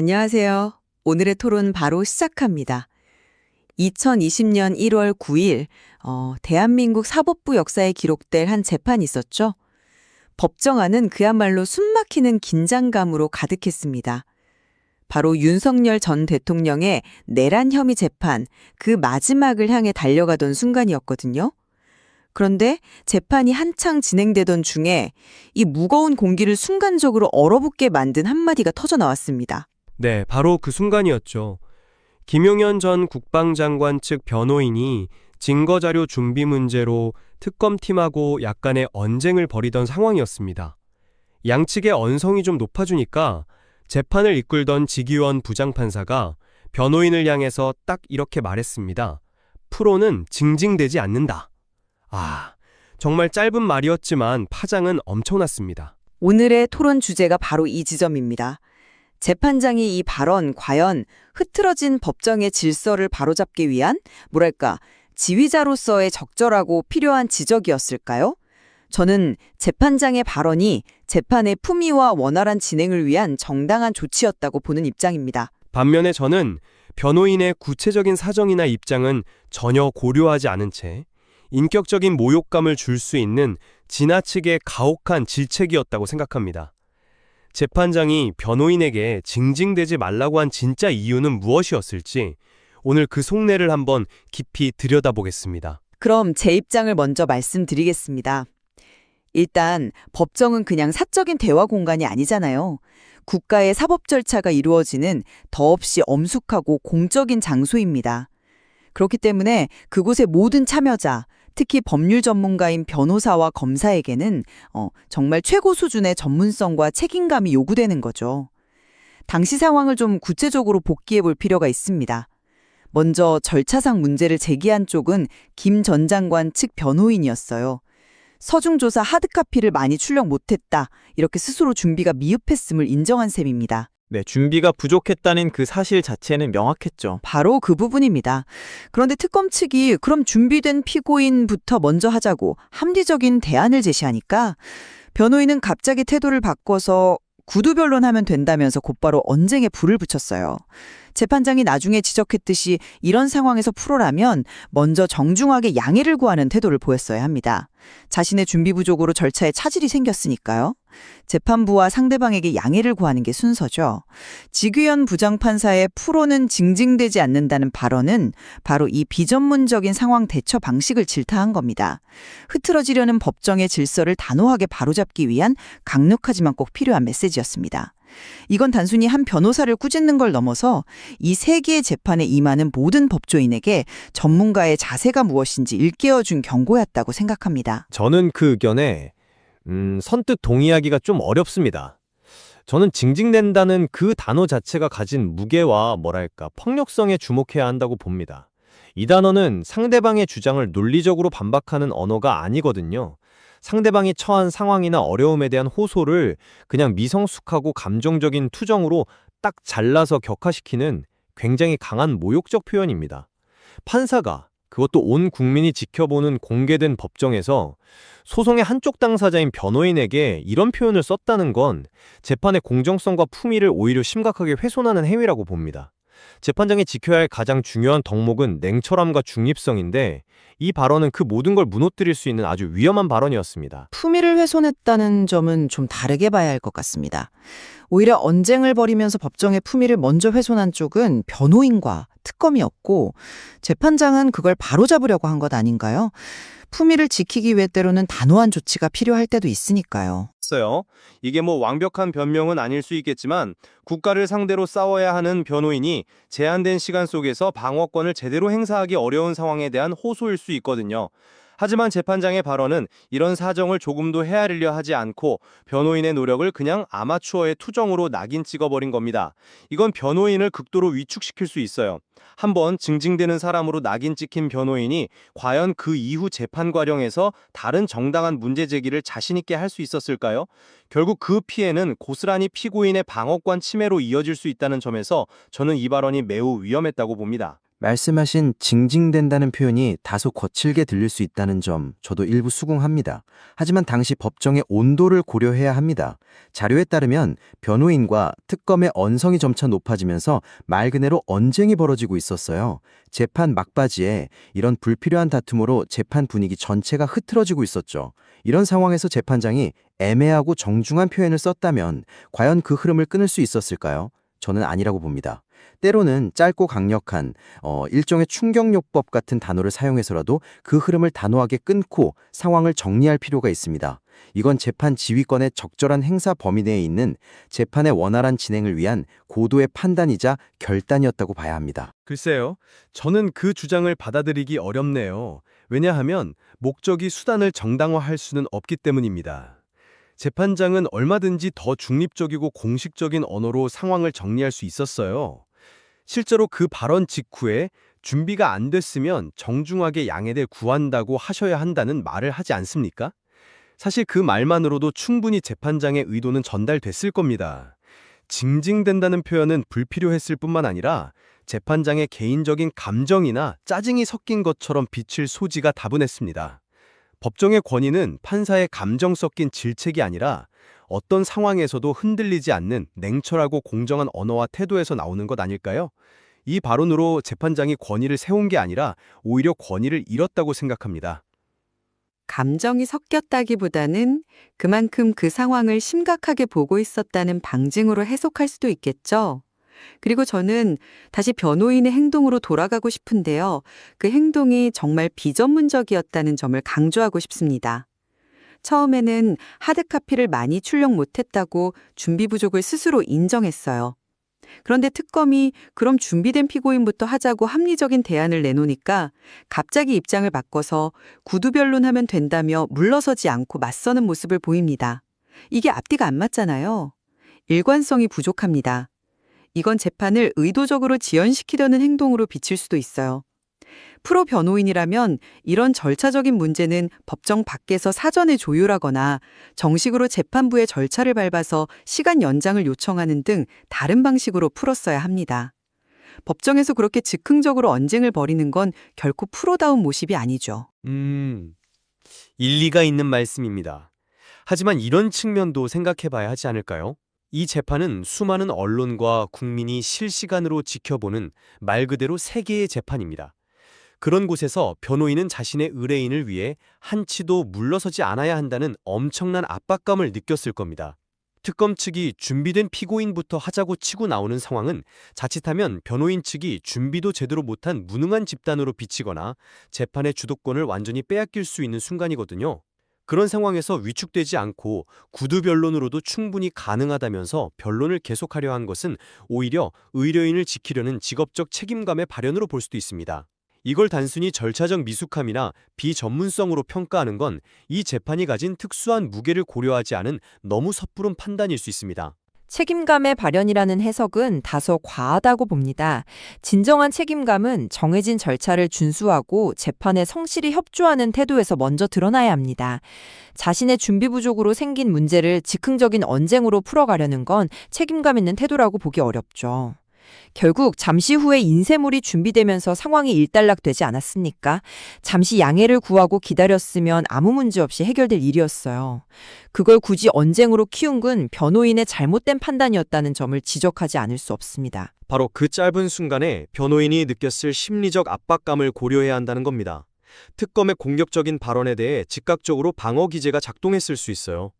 안녕하세요. 오늘의 토론 바로 시작합니다. 2020년 1월 9일, 대한민국 사법부 역사에 기록될 한 재판이 있었죠. 법정안은 그야말로 숨막히는 긴장감으로 가득했습니다. 바로 윤석열 전 대통령의 내란 혐의 재판, 그 마지막을 향해 달려가던 순간이었거든요. 그런데 재판이 한창 진행되던 중에 이 무거운 공기를 순간적으로 얼어붙게 만든 한마디가 터져 나왔습니다. 네, 바로 그 순간이었죠. 김용현 전 국방장관 측 변호인이 증거자료 준비 문제로 특검팀하고 약간의 언쟁을 벌이던 상황이었습니다. 양측의 언성이 좀 높아지니까 재판을 이끌던 지기원 부장판사가 변호인을 향해서 딱 이렇게 말했습니다. 프로는 징징대지 않는다. 정말 짧은 말이었지만 파장은 엄청났습니다. 오늘의 토론 주제가 바로 이 지점입니다. 재판장이 이 발언 과연 흐트러진 법정의 질서를 바로잡기 위한 지휘자로서의 적절하고 필요한 지적이었을까요? 저는 재판장의 발언이 재판의 품위와 원활한 진행을 위한 정당한 조치였다고 보는 입장입니다. 반면에 저는 변호인의 구체적인 사정이나 입장은 전혀 고려하지 않은 채 인격적인 모욕감을 줄 수 있는 지나치게 가혹한 질책이었다고 생각합니다. 재판장이 변호인에게 징징대지 말라고 한 진짜 이유는 무엇이었을지 오늘 그 속내를 한번 깊이 들여다보겠습니다. 그럼 제 입장을 먼저 말씀드리겠습니다. 일단 법정은 그냥 사적인 대화 공간이 아니잖아요. 국가의 사법 절차가 이루어지는 더없이 엄숙하고 공적인 장소입니다. 그렇기 때문에 그곳의 모든 참여자, 특히 법률 전문가인 변호사와 검사에게는 정말 최고 수준의 전문성과 책임감이 요구되는 거죠. 당시 상황을 좀 구체적으로 복기해 볼 필요가 있습니다. 먼저 절차상 문제를 제기한 쪽은 김 전 장관 측 변호인이었어요. 서중조사 하드카피를 많이 출력 못했다. 이렇게 스스로 준비가 미흡했음을 인정한 셈입니다. 네, 준비가 부족했다는 그 사실 자체는 명확했죠. 바로 그 부분입니다. 그런데 특검 측이 그럼 준비된 피고인부터 먼저 하자고 합리적인 대안을 제시하니까 변호인은 갑자기 태도를 바꿔서 구두 변론하면 된다면서 곧바로 언쟁에 불을 붙였어요. 재판장이 나중에 지적했듯이 이런 상황에서 프로라면 먼저 정중하게 양해를 구하는 태도를 보였어야 합니다. 자신의 준비 부족으로 절차에 차질이 생겼으니까요. 재판부와 상대방에게 양해를 구하는 게 순서죠. 지규현 부장판사의 프로는 징징대지 않는다는 발언은 바로 이 비전문적인 상황 대처 방식을 질타한 겁니다. 흐트러지려는 법정의 질서를 단호하게 바로잡기 위한 강력하지만 꼭 필요한 메시지였습니다. 이건 단순히 한 변호사를 꾸짖는 걸 넘어서 이 세계의 재판에 임하는 모든 법조인에게 전문가의 자세가 무엇인지 일깨워준 경고였다고 생각합니다. 저는 그 의견에 선뜻 동의하기가 좀 어렵습니다. 저는 징징댄다는 그 단어 자체가 가진 무게와 폭력성에 주목해야 한다고 봅니다. 이 단어는 상대방의 주장을 논리적으로 반박하는 언어가 아니거든요. 상대방이 처한 상황이나 어려움에 대한 호소를 그냥 미성숙하고 감정적인 투정으로 딱 잘라서 격화시키는 굉장히 강한 모욕적 표현입니다. 판사가, 그것도 온 국민이 지켜보는 공개된 법정에서 소송의 한쪽 당사자인 변호인에게 이런 표현을 썼다는 건 재판의 공정성과 품위를 오히려 심각하게 훼손하는 행위라고 봅니다. 재판장이 지켜야 할 가장 중요한 덕목은 냉철함과 중립성인데 이 발언은 그 모든 걸 무너뜨릴 수 있는 아주 위험한 발언이었습니다. 품위를 훼손했다는 점은 좀 다르게 봐야 할 것 같습니다. 오히려 언쟁을 벌이면서 법정의 품위를 먼저 훼손한 쪽은 변호인과 특검이었고 재판장은 그걸 바로잡으려고 한 것 아닌가요? 품위를 지키기 위해 때로는 단호한 조치가 필요할 때도 있으니까요. 이게 완벽한 변명은 아닐 수 있겠지만 국가를 상대로 싸워야 하는 변호인이 제한된 시간 속에서 방어권을 제대로 행사하기 어려운 상황에 대한 호소일 수 있거든요. 하지만 재판장의 발언은 이런 사정을 조금도 헤아리려 하지 않고 변호인의 노력을 그냥 아마추어의 투정으로 낙인 찍어버린 겁니다. 이건 변호인을 극도로 위축시킬 수 있어요. 한번 징징대는 사람으로 낙인 찍힌 변호인이 과연 그 이후 재판 과정에서 다른 정당한 문제 제기를 자신 있게 할 수 있었을까요? 결국 그 피해는 고스란히 피고인의 방어권 침해로 이어질 수 있다는 점에서 저는 이 발언이 매우 위험했다고 봅니다. 말씀하신 징징댄다는 표현이 다소 거칠게 들릴 수 있다는 점 저도 일부 수긍합니다. 하지만 당시 법정의 온도를 고려해야 합니다. 자료에 따르면 변호인과 특검의 언성이 점차 높아지면서 말 그대로 언쟁이 벌어지고 있었어요. 재판 막바지에 이런 불필요한 다툼으로 재판 분위기 전체가 흐트러지고 있었죠. 이런 상황에서 재판장이 애매하고 정중한 표현을 썼다면 과연 그 흐름을 끊을 수 있었을까요? 저는 아니라고 봅니다. 때로는 짧고 강력한 일종의 충격요법 같은 단어를 사용해서라도 그 흐름을 단호하게 끊고 상황을 정리할 필요가 있습니다. 이건 재판 지휘권의 적절한 행사 범위 내에 있는 재판의 원활한 진행을 위한 고도의 판단이자 결단이었다고 봐야 합니다. 글쎄요, 저는 그 주장을 받아들이기 어렵네요. 왜냐하면 목적이 수단을 정당화할 수는 없기 때문입니다. 재판장은 얼마든지 더 중립적이고 공식적인 언어로 상황을 정리할 수 있었어요. 실제로 그 발언 직후에 준비가 안 됐으면 정중하게 양해를 구한다고 하셔야 한다는 말을 하지 않습니까? 사실 그 말만으로도 충분히 재판장의 의도는 전달됐을 겁니다. 징징댄다는 표현은 불필요했을 뿐만 아니라 재판장의 개인적인 감정이나 짜증이 섞인 것처럼 비칠 소지가 다분했습니다. 법정의 권위는 판사의 감정 섞인 질책이 아니라 어떤 상황에서도 흔들리지 않는 냉철하고 공정한 언어와 태도에서 나오는 것 아닐까요? 이 발언으로 재판장이 권위를 세운 게 아니라 오히려 권위를 잃었다고 생각합니다. 감정이 섞였다기보다는 그만큼 그 상황을 심각하게 보고 있었다는 방증으로 해석할 수도 있겠죠. 그리고 저는 다시 변호인의 행동으로 돌아가고 싶은데요. 그 행동이 정말 비전문적이었다는 점을 강조하고 싶습니다. 처음에는 하드카피를 많이 출력 못했다고 준비 부족을 스스로 인정했어요. 그런데 특검이 그럼 준비된 피고인부터 하자고 합리적인 대안을 내놓으니까 갑자기 입장을 바꿔서 구두변론하면 된다며 물러서지 않고 맞서는 모습을 보입니다. 이게 앞뒤가 안 맞잖아요. 일관성이 부족합니다. 이건 재판을 의도적으로 지연시키려는 행동으로 비칠 수도 있어요. 프로 변호인이라면 이런 절차적인 문제는 법정 밖에서 사전에 조율하거나 정식으로 재판부의 절차를 밟아서 시간 연장을 요청하는 등 다른 방식으로 풀었어야 합니다. 법정에서 그렇게 즉흥적으로 언쟁을 벌이는 건 결코 프로다운 모습이 아니죠. 일리가 있는 말씀입니다. 하지만 이런 측면도 생각해 봐야 하지 않을까요? 이 재판은 수많은 언론과 국민이 실시간으로 지켜보는 말 그대로 세계의 재판입니다. 그런 곳에서 변호인은 자신의 의뢰인을 위해 한치도 물러서지 않아야 한다는 엄청난 압박감을 느꼈을 겁니다. 특검 측이 준비된 피고인부터 하자고 치고 나오는 상황은 자칫하면 변호인 측이 준비도 제대로 못한 무능한 집단으로 비치거나 재판의 주도권을 완전히 빼앗길 수 있는 순간이거든요. 그런 상황에서 위축되지 않고 구두변론으로도 충분히 가능하다면서 변론을 계속하려 한 것은 오히려 의뢰인을 지키려는 직업적 책임감의 발현으로 볼 수도 있습니다. 이걸 단순히 절차적 미숙함이나 비전문성으로 평가하는 건 이 재판이 가진 특수한 무게를 고려하지 않은 너무 섣부른 판단일 수 있습니다. 책임감의 발현이라는 해석은 다소 과하다고 봅니다. 진정한 책임감은 정해진 절차를 준수하고 재판에 성실히 협조하는 태도에서 먼저 드러나야 합니다. 자신의 준비 부족으로 생긴 문제를 즉흥적인 언쟁으로 풀어가려는 건 책임감 있는 태도라고 보기 어렵죠. 결국 잠시 후에 인쇄물이 준비되면서 상황이 일단락되지 않았습니까? 잠시 양해를 구하고 기다렸으면 아무 문제 없이 해결될 일이었어요. 그걸 굳이 언쟁으로 키운 건 변호인의 잘못된 판단이었다는 점을 지적하지 않을 수 없습니다. 바로 그 짧은 순간에 변호인이 느꼈을 심리적 압박감을 고려해야 한다는 겁니다. 특검의 공격적인 발언에 대해 즉각적으로 방어 기제가 작동했을 수 있어요.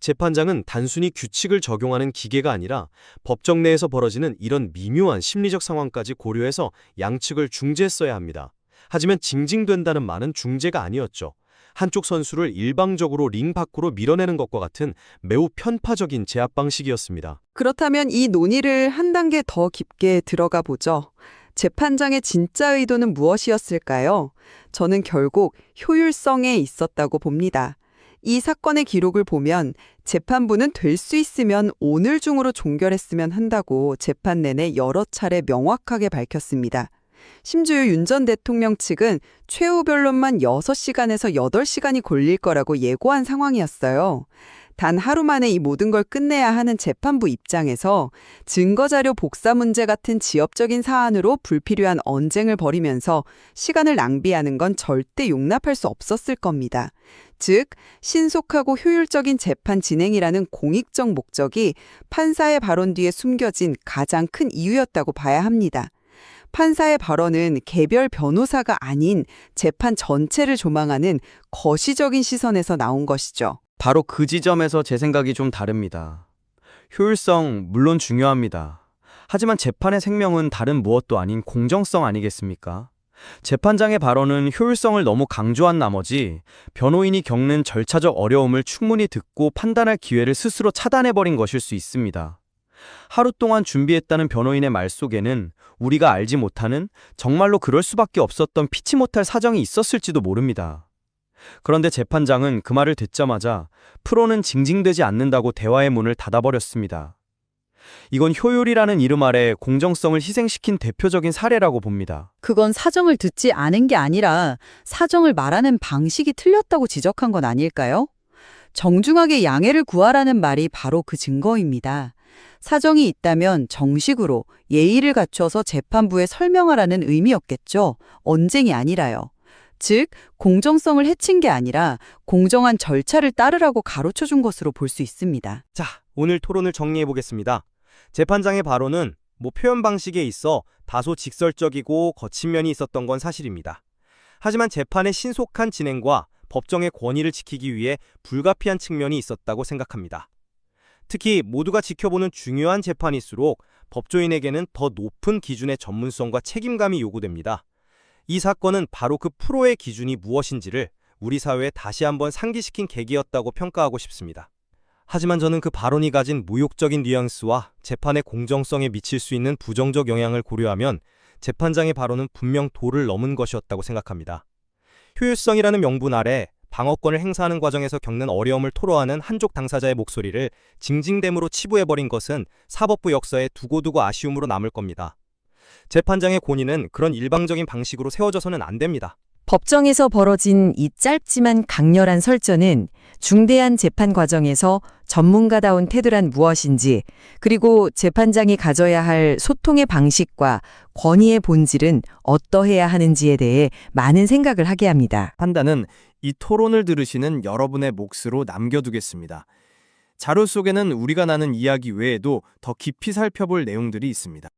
재판장은 단순히 규칙을 적용하는 기계가 아니라 법정 내에서 벌어지는 이런 미묘한 심리적 상황까지 고려해서 양측을 중재했어야 합니다. 하지만 징징된다는 말은 중재가 아니었죠. 한쪽 선수를 일방적으로 링 밖으로 밀어내는 것과 같은 매우 편파적인 제압 방식이었습니다. 그렇다면 이 논의를 한 단계 더 깊게 들어가 보죠. 재판장의 진짜 의도는 무엇이었을까요? 저는 결국 효율성에 있었다고 봅니다. 이 사건의 기록을 보면 재판부는 될 수 있으면 오늘 중으로 종결했으면 한다고 재판 내내 여러 차례 명확하게 밝혔습니다. 심지어 윤 전 대통령 측은 최후 변론만 6시간에서 8시간이 걸릴 거라고 예고한 상황이었어요. 단 하루 만에 이 모든 걸 끝내야 하는 재판부 입장에서 증거자료 복사 문제 같은 지엽적인 사안으로 불필요한 언쟁을 벌이면서 시간을 낭비하는 건 절대 용납할 수 없었을 겁니다. 즉, 신속하고 효율적인 재판 진행이라는 공익적 목적이 판사의 발언 뒤에 숨겨진 가장 큰 이유였다고 봐야 합니다. 판사의 발언은 개별 변호사가 아닌 재판 전체를 조망하는 거시적인 시선에서 나온 것이죠. 바로 그 지점에서 제 생각이 좀 다릅니다. 효율성 물론 중요합니다. 하지만 재판의 생명은 다른 무엇도 아닌 공정성 아니겠습니까? 재판장의 발언은 효율성을 너무 강조한 나머지 변호인이 겪는 절차적 어려움을 충분히 듣고 판단할 기회를 스스로 차단해버린 것일 수 있습니다. 하루 동안 준비했다는 변호인의 말 속에는 우리가 알지 못하는 정말로 그럴 수밖에 없었던 피치 못할 사정이 있었을지도 모릅니다. 그런데 재판장은 그 말을 듣자마자 프로는 징징대지 않는다고 대화의 문을 닫아버렸습니다. 이건 효율이라는 이름 아래 공정성을 희생시킨 대표적인 사례라고 봅니다. 그건 사정을 듣지 않은 게 아니라 사정을 말하는 방식이 틀렸다고 지적한 건 아닐까요? 정중하게 양해를 구하라는 말이 바로 그 증거입니다. 사정이 있다면 정식으로 예의를 갖춰서 재판부에 설명하라는 의미였겠죠. 언쟁이 아니라요. 즉, 공정성을 해친 게 아니라 공정한 절차를 따르라고 가르쳐 준 것으로 볼 수 있습니다. 자, 오늘 토론을 정리해 보겠습니다. 재판장의 발언은 표현 방식에 있어 다소 직설적이고 거친 면이 있었던 건 사실입니다. 하지만 재판의 신속한 진행과 법정의 권위를 지키기 위해 불가피한 측면이 있었다고 생각합니다. 특히 모두가 지켜보는 중요한 재판일수록 법조인에게는 더 높은 기준의 전문성과 책임감이 요구됩니다. 이 사건은 바로 그 프로의 기준이 무엇인지를 우리 사회에 다시 한번 상기시킨 계기였다고 평가하고 싶습니다. 하지만 저는 그 발언이 가진 모욕적인 뉘앙스와 재판의 공정성에 미칠 수 있는 부정적 영향을 고려하면 재판장의 발언은 분명 도를 넘은 것이었다고 생각합니다. 효율성이라는 명분 아래 방어권을 행사하는 과정에서 겪는 어려움을 토로하는 한쪽 당사자의 목소리를 징징댐으로 치부해버린 것은 사법부 역사에 두고두고 아쉬움으로 남을 겁니다. 재판장의 권위는 그런 일방적인 방식으로 세워져서는 안 됩니다. 법정에서 벌어진 이 짧지만 강렬한 설전은 중대한 재판 과정에서 전문가다운 태도란 무엇인지, 그리고 재판장이 가져야 할 소통의 방식과 권위의 본질은 어떠해야 하는지에 대해 많은 생각을 하게 합니다. 판단은 이 토론을 들으시는 여러분의 몫으로 남겨두겠습니다. 자료 속에는 우리가 나눈 이야기 외에도 더 깊이 살펴볼 내용들이 있습니다.